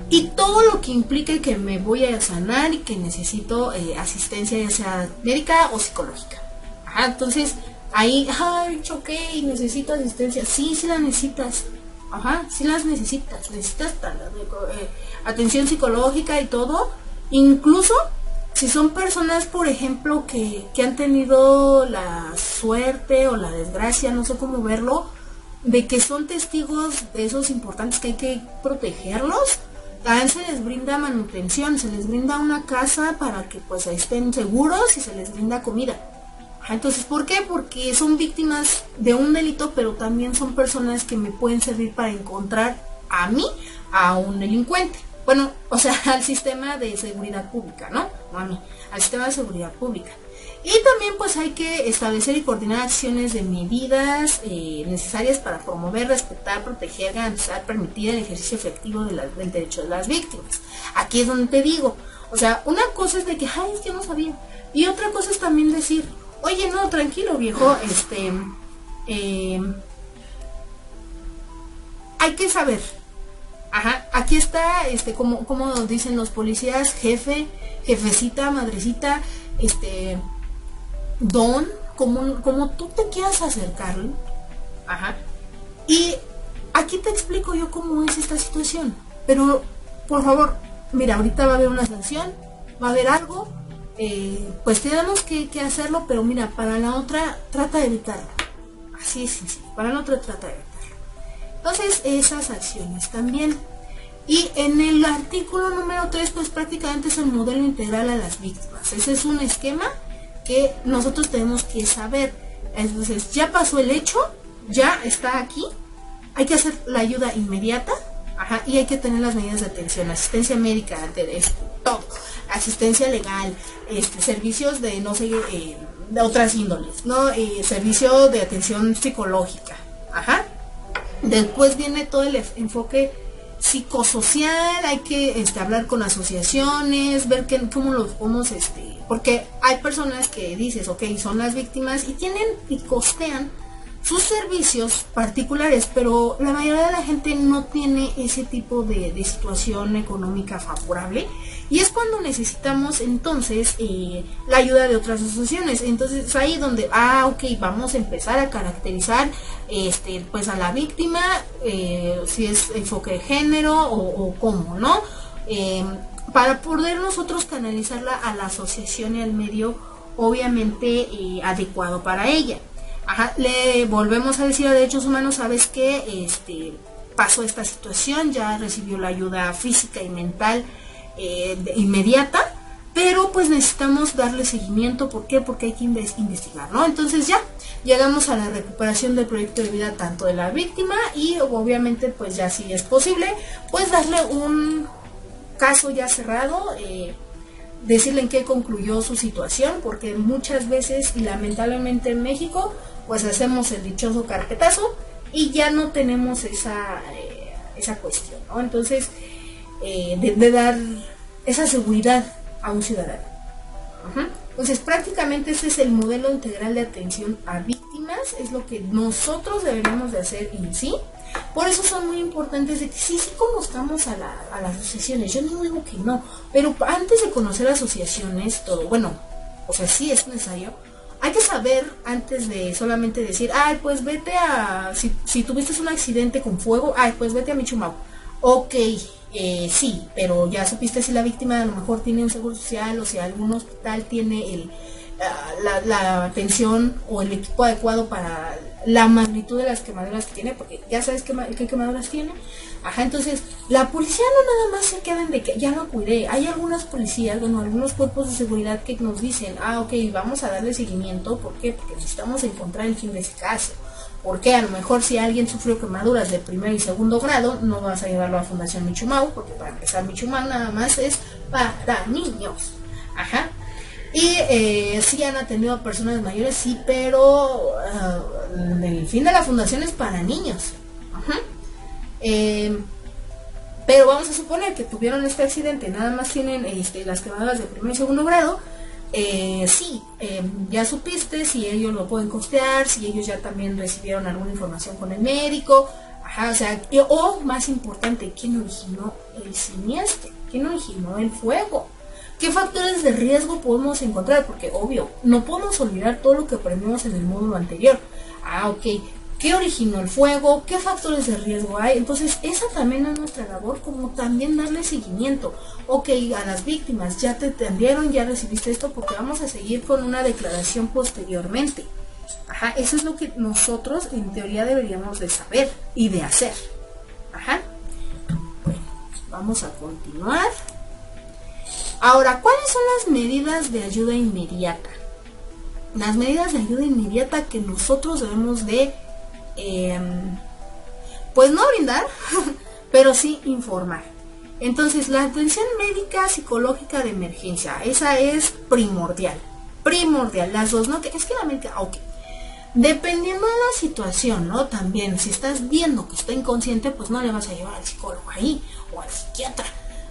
Speaker 1: y todo lo que implique que me voy a sanar y que necesito asistencia, ya sea médica o psicológica. Ajá, entonces ahí, choqué y necesito asistencia. Sí la necesitas. Ajá, sí las necesitas atención psicológica y todo, incluso si son personas, por ejemplo, que han tenido la suerte o la desgracia, no sé cómo verlo, de que son testigos de esos importantes que hay que protegerlos, también se les brinda manutención, se les brinda una casa para que pues estén seguros y se les brinda comida. Entonces, ¿por qué? Porque son víctimas de un delito, pero también son personas que me pueden servir para encontrar a mí, a un delincuente. Bueno, o sea, al sistema de seguridad pública, ¿no? No a mí, al sistema de seguridad pública. Y también pues hay que establecer y coordinar acciones de medidas necesarias para promover, respetar, proteger, garantizar, permitir el ejercicio efectivo del derecho de las víctimas. Aquí es donde te digo, o sea, una cosa es de que, es que no sabía. Y otra cosa es también decir, oye, no, tranquilo viejo, hay que saber. Ajá, aquí está, como dicen los policías, jefe, jefecita, madrecita, don, como tú te quieras acercarle. Ajá. Y aquí te explico yo cómo es esta situación. Pero, por favor, mira, ahorita va a haber una sanción, va a haber algo, pues tenemos que hacerlo, pero mira, para la otra, trata de evitarlo. Así es sencillo, para la otra trata de evitarlo. Entonces, esas acciones también. Y en el artículo número 3, pues prácticamente es el modelo integral a las víctimas. Ese es un esquema que nosotros tenemos que saber. Entonces, ya pasó el hecho, ya está aquí, hay que hacer la ayuda inmediata, y hay que tener las medidas de atención, asistencia médica, todo, asistencia legal, servicios de no sé, de otras índoles, ¿no? Servicio de atención psicológica, Después viene todo el enfoque psicosocial, hay que hablar con asociaciones, ver cómo los podemos, porque hay personas que dices, ok, son las víctimas y tienen y costean sus servicios particulares, pero la mayoría de la gente no tiene ese tipo de situación económica favorable, y es cuando necesitamos entonces la ayuda de otras asociaciones. Entonces ahí donde, ok, vamos a empezar a caracterizar pues a la víctima, si es enfoque de género o cómo, ¿no? Para poder nosotros canalizarla a la asociación y al medio obviamente adecuado para ella. Le volvemos a decir a Derechos Humanos, ¿sabes qué? Pasó esta situación, ya recibió la ayuda física y mental inmediata, pero pues necesitamos darle seguimiento. ¿Por qué? Porque hay que investigar, ¿no? Entonces ya llegamos a la recuperación del proyecto de vida tanto de la víctima y obviamente pues ya si es posible, pues darle caso ya cerrado, decirle en qué concluyó su situación, porque muchas veces, y lamentablemente en México, pues hacemos el dichoso carpetazo y ya no tenemos esa cuestión, ¿no? Entonces, de dar esa seguridad a un ciudadano. Entonces, prácticamente este es el modelo integral de atención a víctimas, es lo que nosotros deberíamos de hacer en sí. Por eso son muy importantes de que sí conozcamos a las asociaciones. Yo no digo que no, pero antes de conocer asociaciones, todo, bueno, o sea, sí es necesario. Hay que saber antes de solamente decir, ay, pues vete a, si tuviste un accidente con fuego, ay, pues vete a Michumau. Ok, sí, pero ya supiste si la víctima a lo mejor tiene un seguro social o si algún hospital tiene la atención o el equipo adecuado para la magnitud de las quemaduras que tiene, porque ya sabes qué quemaduras tiene. Entonces la policía no nada más se quedan de que ya lo cuidé. Hay algunas policías, bueno, algunos cuerpos de seguridad que nos dicen, ok, vamos a darle seguimiento. ¿Por qué? Porque necesitamos encontrar el fin de ese caso. Porque a lo mejor si alguien sufrió quemaduras de primer y segundo grado, no vas a llevarlo a Fundación Michumau, porque para empezar Michumau nada más es para niños. Y sí han atendido a personas mayores, sí, pero el fin de la fundación es para niños. Pero vamos a suponer que tuvieron este accidente, nada más tienen las quemaduras de primer y segundo grado. Sí, ya supiste si ellos lo pueden costear, si ellos ya también recibieron alguna información con el médico. O sea, o más importante, ¿quién originó el siniestro? ¿Quién originó el fuego? ¿Qué factores de riesgo podemos encontrar? Porque obvio, no podemos olvidar todo lo que aprendimos en el módulo anterior. Ok, ¿qué originó el fuego? ¿Qué factores de riesgo hay? Entonces, esa también es nuestra labor, como también darle seguimiento. Ok, a las víctimas, ya te atendieron, ya recibiste esto, porque vamos a seguir con una declaración posteriormente. Eso es lo que nosotros en teoría deberíamos de saber y de hacer. Bueno, vamos a continuar. Ahora, ¿cuáles son las medidas de ayuda inmediata? Las medidas de ayuda inmediata que nosotros debemos de, pues no brindar, pero sí informar. Entonces, la atención médica psicológica de emergencia, esa es primordial, las dos, ¿no? Es que la médica, ok. Dependiendo de la situación, ¿no? También, si estás viendo que está inconsciente, pues no le vas a llevar al psicólogo ahí, o al psiquiatra.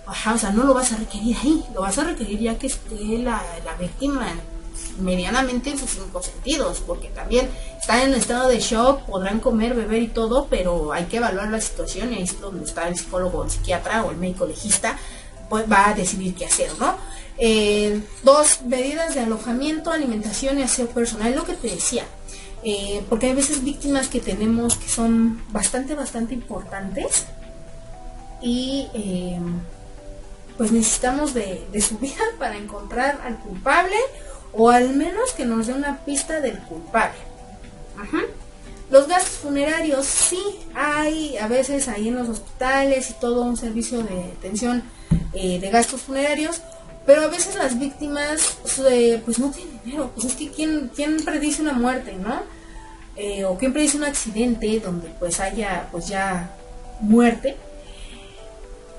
Speaker 1: O sea, no lo vas a requerir ahí, lo vas a requerir ya que esté la víctima medianamente en sus 5 sentidos, porque también están en estado de shock, podrán comer, beber y todo, pero hay que evaluar la situación y ahí es donde está el psicólogo, el psiquiatra o el médico legista, pues va a decidir qué hacer, ¿no? 2, medidas de alojamiento, alimentación y aseo personal, lo que te decía, porque hay veces víctimas que tenemos que son bastante importantes y pues necesitamos de su vida para encontrar al culpable o al menos que nos dé una pista del culpable. Los gastos funerarios, sí hay a veces ahí en los hospitales y todo un servicio de atención de gastos funerarios, pero a veces las víctimas pues no tienen dinero. Pues es que ¿quién predice una muerte, no? O quién predice un accidente donde pues haya pues ya muerte.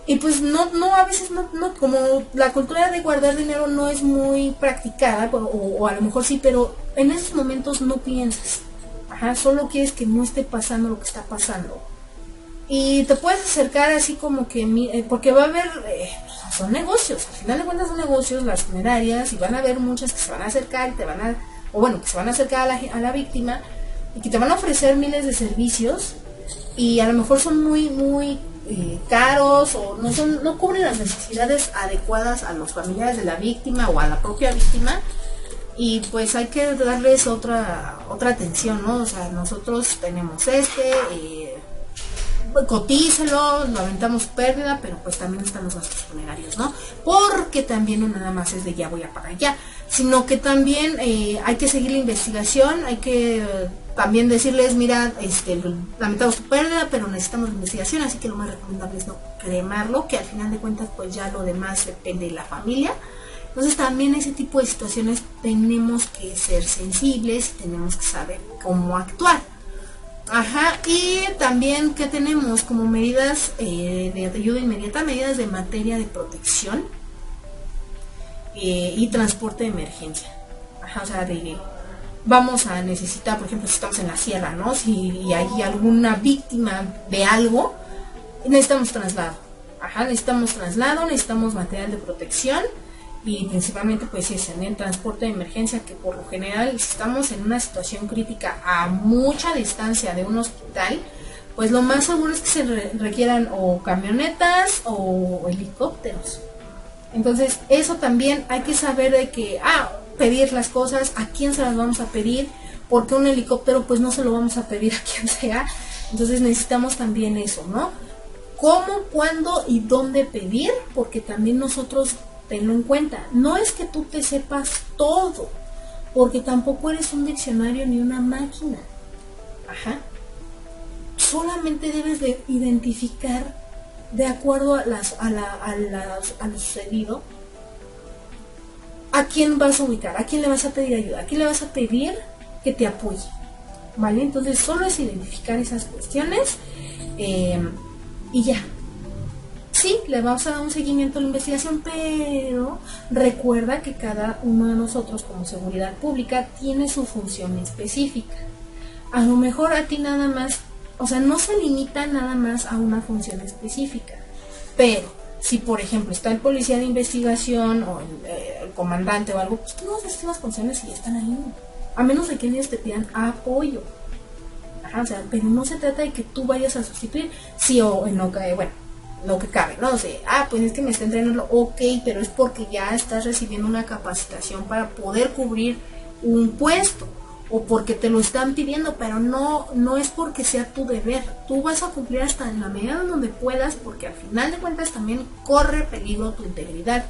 Speaker 1: Y pues no a veces no, como la cultura de guardar dinero no es muy practicada, o a lo mejor sí, pero en esos momentos no piensas. Solo quieres que no esté pasando lo que está pasando. Y te puedes acercar así como que, porque va a haber, son negocios, al final de cuentas son negocios las funerarias, y van a haber muchas que se van a acercar y que se van a acercar a la víctima, y que te van a ofrecer miles de servicios, y a lo mejor son muy caros o no cubren las necesidades adecuadas a los familiares de la víctima o a la propia víctima, y pues hay que darles otra atención, ¿no? O sea, nosotros tenemos cotízalo, lo aventamos pérdida, pero pues también están los gastos funerarios, ¿no? Porque también no nada más es de ya voy a pagar ya, sino que también hay que seguir la investigación, hay que también decirles, mira, lamentamos tu pérdida, pero necesitamos investigación, así que lo más recomendable es no cremarlo, que al final de cuentas pues ya lo demás depende de la familia. Entonces también ese tipo de situaciones tenemos que ser sensibles, tenemos que saber cómo actuar. Ajá, y también que tenemos como medidas de ayuda inmediata, medidas de materia de protección y transporte de emergencia. Ajá, o sea, vamos a necesitar, por ejemplo, si estamos en la sierra, ¿no? Si hay alguna víctima de algo, necesitamos traslado. Ajá, necesitamos material de protección y principalmente pues es en el transporte de emergencia, que por lo general si estamos en una situación crítica a mucha distancia de un hospital, pues lo más seguro es que se requieran o camionetas o helicópteros. Entonces eso también hay que saber de que, pedir las cosas, a quién se las vamos a pedir, porque un helicóptero pues no se lo vamos a pedir a quien sea. Entonces necesitamos también eso, ¿no? Cómo, cuándo y dónde pedir, porque también nosotros, tenlo en cuenta, no es que tú te sepas todo, porque tampoco eres un diccionario ni una máquina. Ajá. Solamente debes de identificar, de acuerdo a lo sucedido, a quién vas a ubicar, a quién le vas a pedir ayuda, a quién le vas a pedir que te apoye. ¿Vale? Entonces solo es identificar esas cuestiones y ya. Sí, le vamos a dar un seguimiento a la investigación, pero recuerda que cada uno de nosotros como seguridad pública tiene su función específica. A lo mejor a ti nada más, o sea, no se limita nada más a una función específica, pero si por ejemplo está el policía de investigación o el comandante o algo, pues todas estas funciones sí están ahí, a menos de que ellos te pidan apoyo. Ajá, o sea, pero no se trata de que tú vayas a sustituir, sí o en lo que, bueno, lo que cabe, ¿no? O sea, pues es que me está entrenando, ok, pero es porque ya estás recibiendo una capacitación para poder cubrir un puesto, o porque te lo están pidiendo, pero no es porque sea tu deber. Tú vas a cumplir hasta en la medida en donde puedas, porque al final de cuentas también corre peligro tu integridad.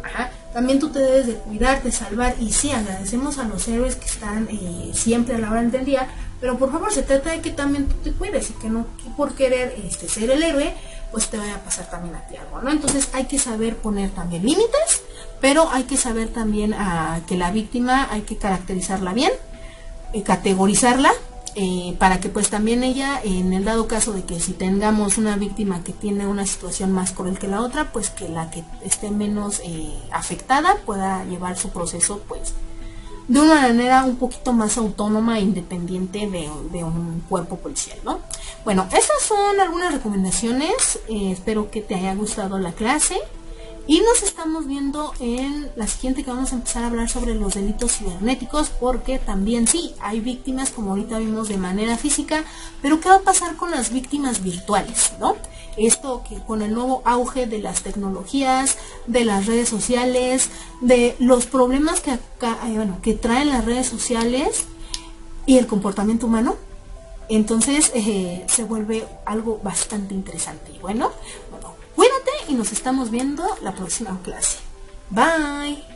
Speaker 1: Ajá. También tú te debes de cuidar, de salvar, y sí, agradecemos a los héroes que están siempre a la hora del día, pero por favor se trata de que también tú te cuides y que no por querer ser el héroe pues te vaya a pasar también a ti algo, ¿no? Entonces hay que saber poner también límites, pero hay que saber también que la víctima hay que caracterizarla bien, categorizarla, para que pues también ella, en el dado caso de que si tengamos una víctima que tiene una situación más cruel que la otra, pues que la que esté menos afectada pueda llevar su proceso pues de una manera un poquito más autónoma e independiente de un cuerpo policial, ¿no? Bueno, estas son algunas recomendaciones, espero que te haya gustado la clase. Y nos estamos viendo en la siguiente, que vamos a empezar a hablar sobre los delitos cibernéticos, porque también sí, hay víctimas, como ahorita vimos, de manera física, pero ¿qué va a pasar con las víctimas virtuales, no? Esto que con el nuevo auge de las tecnologías, de las redes sociales, de los problemas que traen las redes sociales y el comportamiento humano, entonces se vuelve algo bastante interesante. Y bueno, cuídate y nos estamos viendo la próxima clase. Bye.